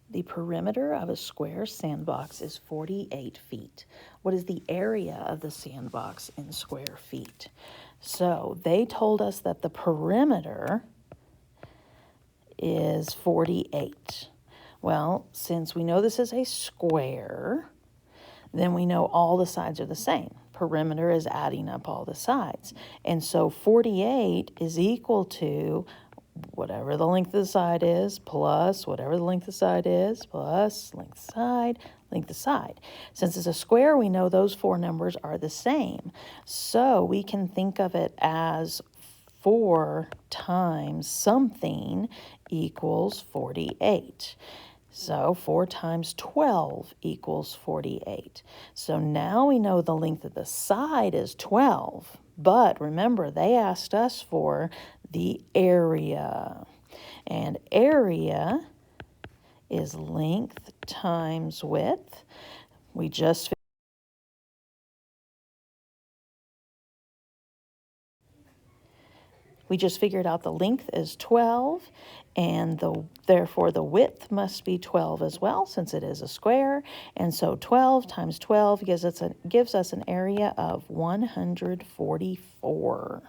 The perimeter of a square sandbox is 48 feet. What is the area of the sandbox in square feet? So they told us that the perimeter is 48. Well, since we know this is a square, then we know all the sides are the same. Perimeter is adding up all the sides. And so 48 is equal to whatever the length of the side is, plus whatever the length of the side is, plus length of side, length of side. Since it's a square, we know those four numbers are the same. So we can think of it as 4 times something equals 48. So 4 times 12 equals 48. So now we know the length of the side is 12. But remember, they asked us for the area. And area is length times width. We just figured out the length is 12, and therefore the width must be 12 as well, since it is a square. And so 12 times 12 gives us an area of 144.